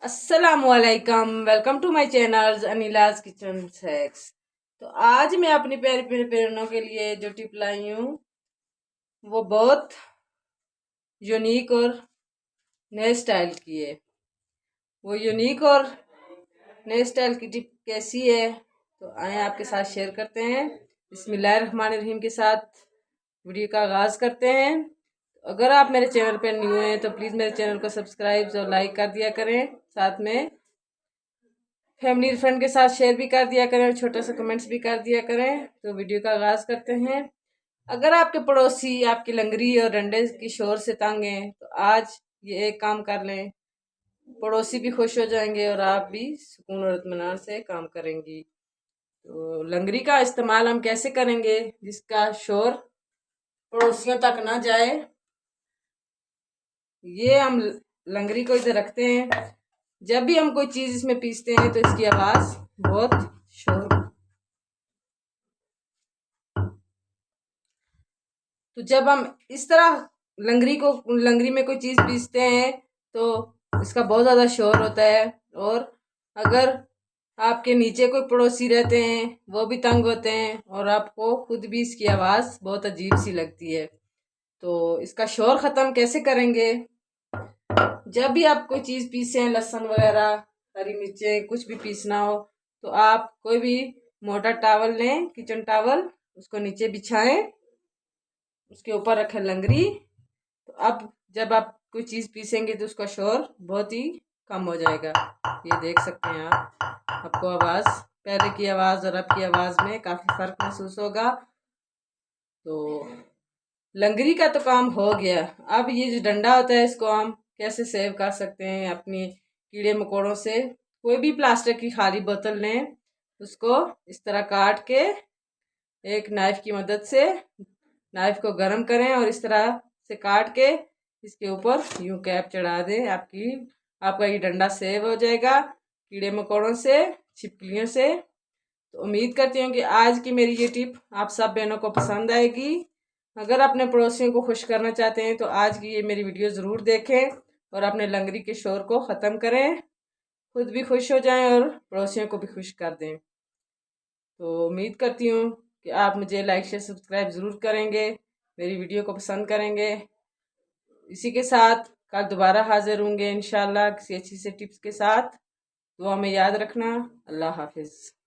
अस्सलाम वालेकुम, welcome to my channel Anila's kitchen hacks. तो आज मैं अपनी प्यारी प्यारी बहनों के लिए जो टिप लाई हूँ वो बहुत यूनिक और नए स्टाइल की है। वो यूनिक और नए स्टाइल की टिप कैसी है तो आए आपके साथ शेयर करते हैं। बिस्मिल्लाहिर्रहमानिर्रहीम के साथ वीडियो का आगाज़ करते हैं। अगर आप मेरे चैनल पर न्यू हैं तो प्लीज़ मेरे चैनल को सब्सक्राइब और लाइक कर दिया करें, साथ में फैमिली फ्रेंड के साथ शेयर भी कर दिया करें और छोटा सा कमेंट्स भी कर दिया करें। तो वीडियो का आगाज़ करते हैं। अगर आपके पड़ोसी आपकी लंगरी और डंडे की शोर से तंग हैं तो आज ये एक काम कर लें, पड़ोसी भी खुश हो जाएंगे और आप भी सुकून और इत्मीनान से काम करेंगी। तो लंगरी का इस्तेमाल हम कैसे करेंगे जिसका शोर पड़ोसियों तक ना जाए। ये हम लंगरी को इधर रखते हैं। जब भी हम कोई चीज़ इसमें पीसते हैं तो इसकी आवाज़ बहुत शोर। तो जब हम इस तरह लंगरी में कोई चीज़ पीसते हैं तो इसका बहुत ज़्यादा शोर होता है। और अगर आपके नीचे कोई पड़ोसी रहते हैं वो भी तंग होते हैं और आपको खुद भी इसकी आवाज़ बहुत अजीब सी लगती है। तो इसका शोर ख़त्म कैसे करेंगे? जब भी आप कोई चीज़ पीसें, लहसुन वगैरह, हरी मिर्चें, कुछ भी पीसना हो तो आप कोई भी मोटा टॉवल लें, किचन टॉवल, उसको नीचे बिछाएं, उसके ऊपर रखें लंगरी। तो अब जब आप कोई चीज़ पीसेंगे तो उसका शोर बहुत ही कम हो जाएगा। ये देख सकते हैं आपको आवाज़, पहले की आवाज़ और अब की आवाज़ में काफ़ी फ़र्क महसूस होगा। तो लंगरी का तो काम हो गया। अब ये जो डंडा होता है इसको हम कैसे सेव कर सकते हैं अपनी कीड़े मकोड़ों से। कोई भी प्लास्टिक की खाली बोतल लें, उसको इस तरह काट के एक नाइफ की मदद से नाइफ को गर्म करें और इस तरह से काट के इसके ऊपर यूं कैप चढ़ा दें। आपका ये डंडा सेव हो जाएगा कीड़े मकोड़ों से, छिपकलियों से। तो उम्मीद करती हूँ कि आज की मेरी ये टिप आप सब बहनों को पसंद आएगी। अगर अपने पड़ोसियों को खुश करना चाहते हैं तो आज की ये मेरी वीडियो ज़रूर देखें और अपने लंगरी के शोर को ख़त्म करें, खुद भी खुश हो जाएं और पड़ोसियों को भी खुश कर दें। तो उम्मीद करती हूँ कि आप मुझे लाइक शेयर सब्सक्राइब ज़रूर करेंगे, मेरी वीडियो को पसंद करेंगे। इसी के साथ कल दोबारा हाजिर होंगे इंशाल्लाह किसी अच्छी से टिप्स के साथ। दुआ में याद रखना। अल्लाह हाफिज़।